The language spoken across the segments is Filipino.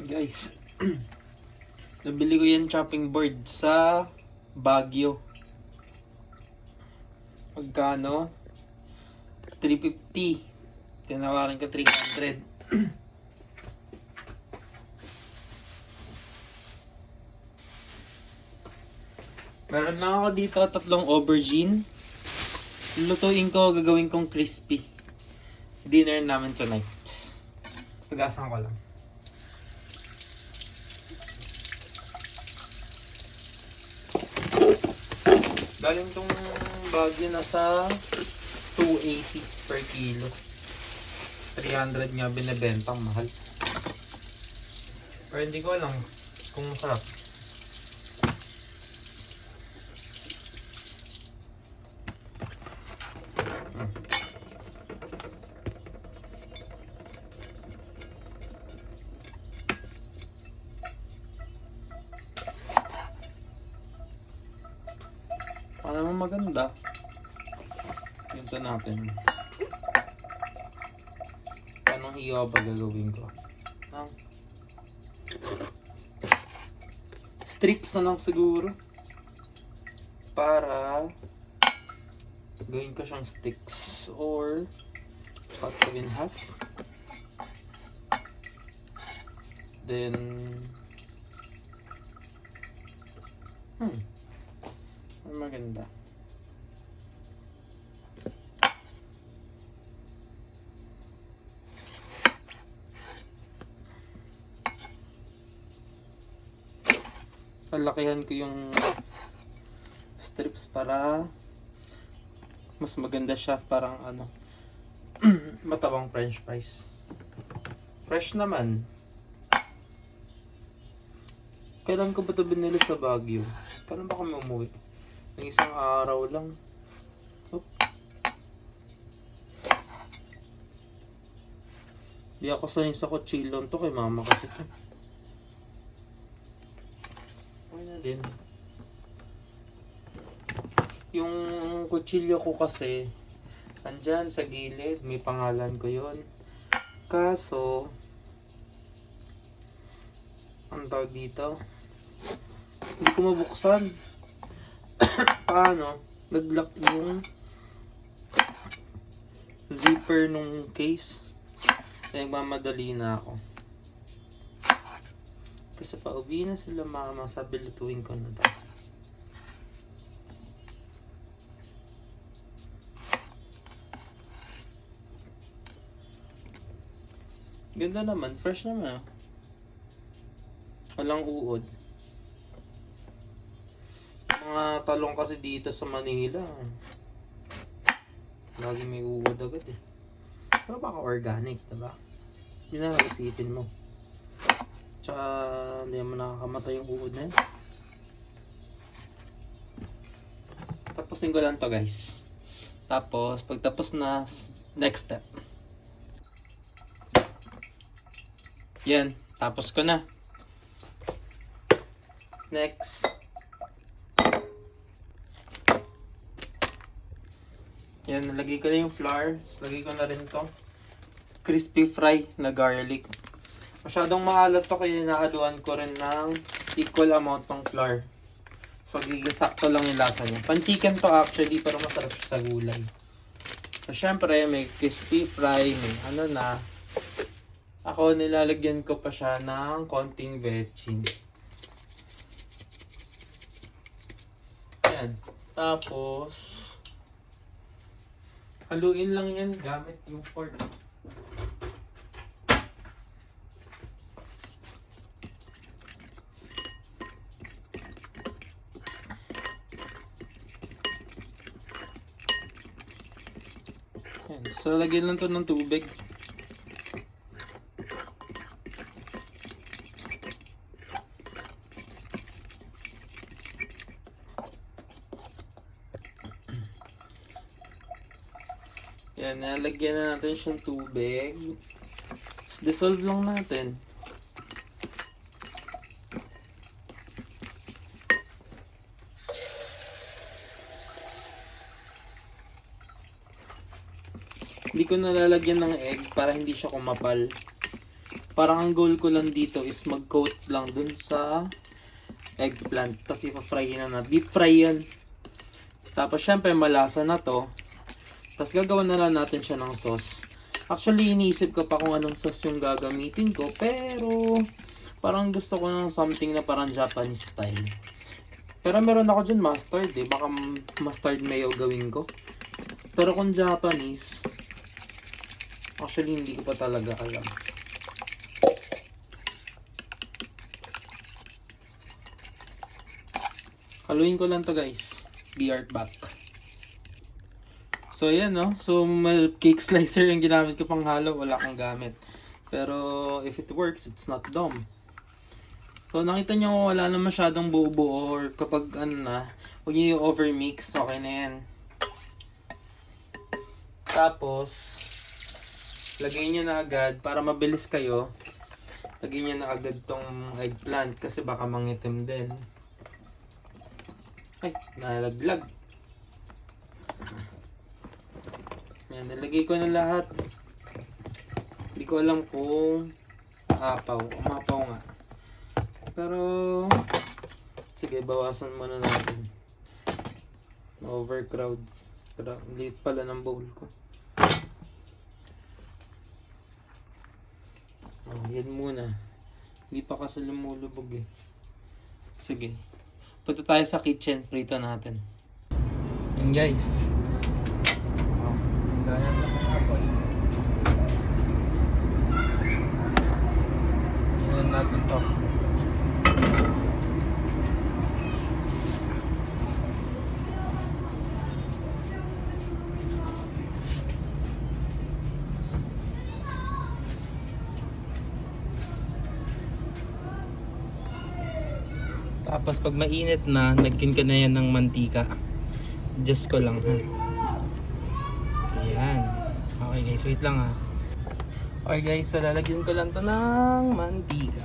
Guys, nabili ko yan chopping board sa Baguio. Magkano? 350. Tinawaran ko 300. Meron lang ako dito 3 aubergine. Lutuin ko, gagawin kong crispy. Dinner namin tonight. Pag-asahan ko lang. Galing tong Baguio nasa 280 per kilo. 300 nga binibentang mahal. Pero hindi ko alam kung masarap. Para naman maganda. Ganito natin. Anong hiwa ba gagawin ko? Strips na lang siguro. Para gawin ko siyang sticks or cut ko in half. Then maganda. Palakihan ko yung strips para mas maganda siya, parang matabang french fries. Fresh naman. Kailan ko ba ito binili sa Baguio? Kailan ba kami umuwi? Ng isang araw lang. Oop. Di ako sanay sa kutsilyon to, kay mama kasi to. Okay na din. Yung kutsilyo ko kasi andyan sa gilid, may pangalan ko yon. Kaso ang tawag dito, hindi ko mabuksan. Paano? Nag-lock yung zipper nung case. Kaya magmamadali na ako. Kasi pauwi na sila mama, sabi lutuin ko na daw. Ganda naman, fresh naman. Walang uod. Mga talong kasi dito sa Manila, lagi may uod agad eh. Pero baka organic, diba? Yun na lang isipin mo. Tsaka hindi mo nakakamatay yung uod na yun. Tapusin ko lang to guys. Tapos pagtapos na, next step. Yan, tapos ko na. Next. Yan, nalagay ko na yung flour. Lagay ko na rin to crispy fry na garlic. Masyadong maalat to, kaya naaluan ko rin ng equal amount ng flour. So, sakto lang yung lasa niya. Pan-chicken to actually, pero masarap siya sa gulay. So, syempre, may crispy fry, may na. Ako, nilalagyan ko pa siya ng konting vetchin. Yan. Tapos haluin lang yan gamit yung fork. Yan. So, lagyan lang to ng tubig. Yan, nalagyan na natin siyang tubig. Dissolve lang natin. Hindi ko nalalagyan ng egg para hindi siya kumapal. Parang ang goal ko lang dito is mag-coat lang dun sa eggplant. Tapos ipa-fry na natin. Deep fry yan. Tapos syempre malasa na to. Tapos gagawa na lang natin siya ng sauce. Actually, iniisip ko pa kung anong sauce yung gagamitin ko. Pero parang gusto ko ng something na parang Japanese style. Pero meron ako dyan mustard eh. Baka mustard mayo gawin ko. Pero kung Japanese, actually hindi ko pa talaga alam. Haluin ko lang to guys. Be right back. So ayan no. So cake slicer yung ginamit ko pang halo. Wala kang gamit. Pero if it works, it's not dumb. So nakita nyo wala na masyadong buo-buo. Or kapag ano na, huwag nyo yung overmix. Okay na yan. Tapos lagay nyo na agad para mabilis kayo. Lagay nyo na agad tong eggplant kasi baka mangitim din. Ay, nalaglag. Yan, nilagay ko na lahat. Hindi ko alam kung maapaw. Umapaw nga. Pero, sige, bawasan muna natin. Overcrowd. Liit pala ng bowl ko. Oh, yan muna. Hindi pa kasi lumulubog eh. Sige. Punta tayo sa kitchen, prito natin. Yan guys. Oh, ganyan lang ang apple. Yan natin to. Tapos pag mainit na, lagyan ka na yan ng mantika. Adjust ko lang ha. Ayan. Okay guys, wait lang ha. Okay guys, so lalagyan ko lang to ng mantika.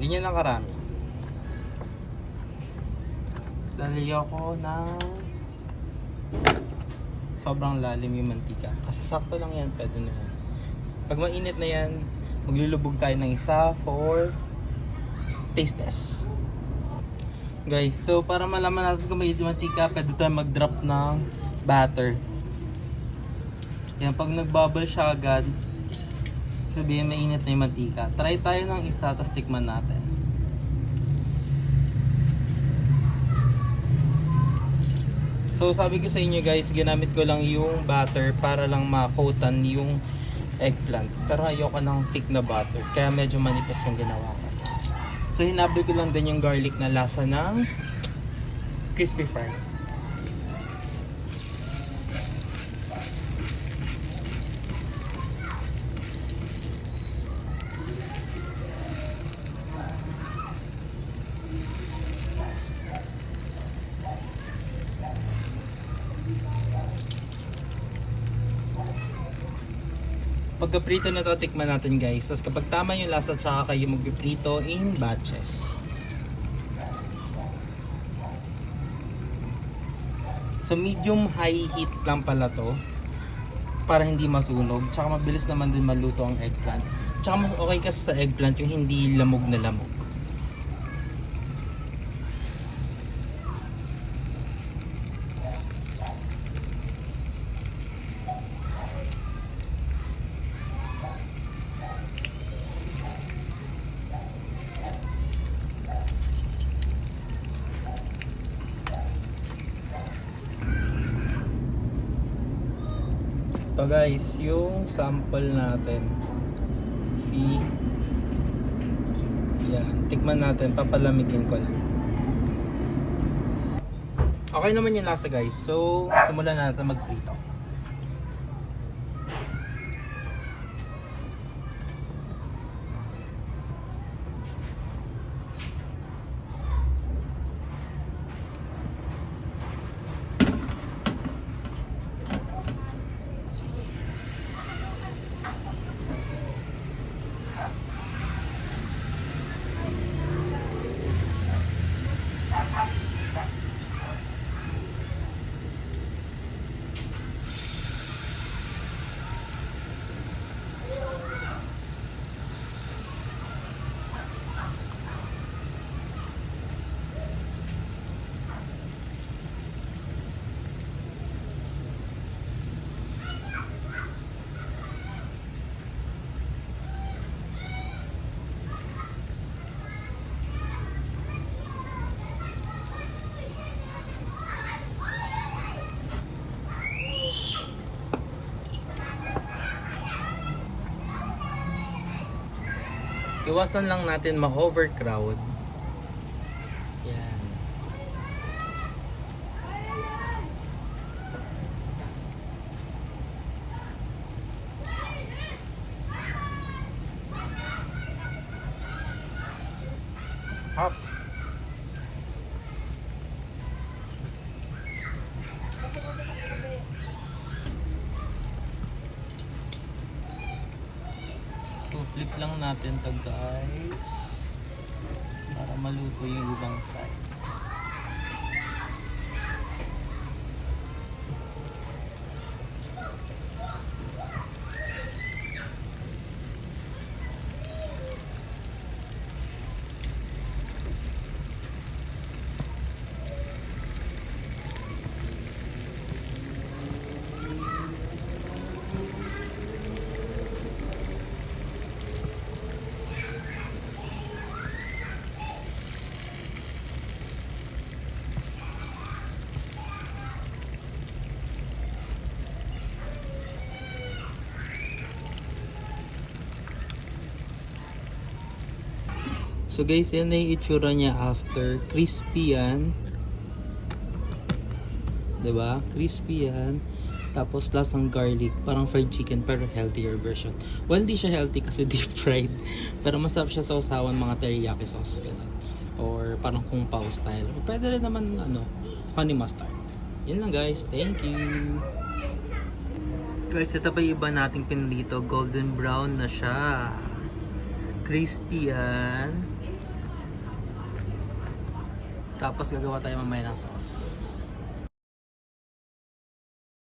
Ganyan lang karami. Lalagyan ko ng sobrang lalim yung mantika. Kasi sakto lang yan, pwede na yan. Pag mainit na yan, maglulubog tayo ng isa for taste test. Guys, so para malaman natin kung may mantika, pwede tayo mag-drop ng batter. Yan, pag nag-bubble siya agad, sabihin mainit na yung mantika. Try tayo ng isa, tapos tikman natin. So sabi ko sa inyo guys, ginamit ko lang yung butter para lang ma-coatan yung eggplant. Pero ayoko ng thick na butter, kaya medyo manipis yung ginawa ko. So hinabol ko lang din yung garlic na lasa ng crispy fry. Pagka-prito na to, tikman natin guys. Tapos kapag tama yung lasa, tsaka kayo mag-prito in batches. So medium high heat lang pala to para hindi masunog. Tsaka mabilis naman din maluto ang eggplant. Tsaka mas okay kasi sa eggplant yung hindi lamog na lamog. Ito guys, yung sample natin. See? Yan, tikman natin, papalamigin ko lang. Okay naman yung lasa guys, so simulan natin magprito. Iwasan lang natin ma-overcrowd. Yan. Hop. So flip lang natin to guys para maluto yung ibang side. So guys, yan na yung itsura niya after. Crispy yan. Diba? Crispy yan. Tapos lasang garlic. Parang fried chicken pero healthier version. Well, hindi siya healthy kasi deep fried. Pero masarap siya sa usawan mga teriyaki sauce. Ganun. Or parang kung pao style. O pwede rin naman honey mustard. Yan lang guys. Thank you. Guys, ito pa yung iba nating pinlito. Golden brown na siya. Crispy yan. Tapos gagawa tayo mamaya ng sauce.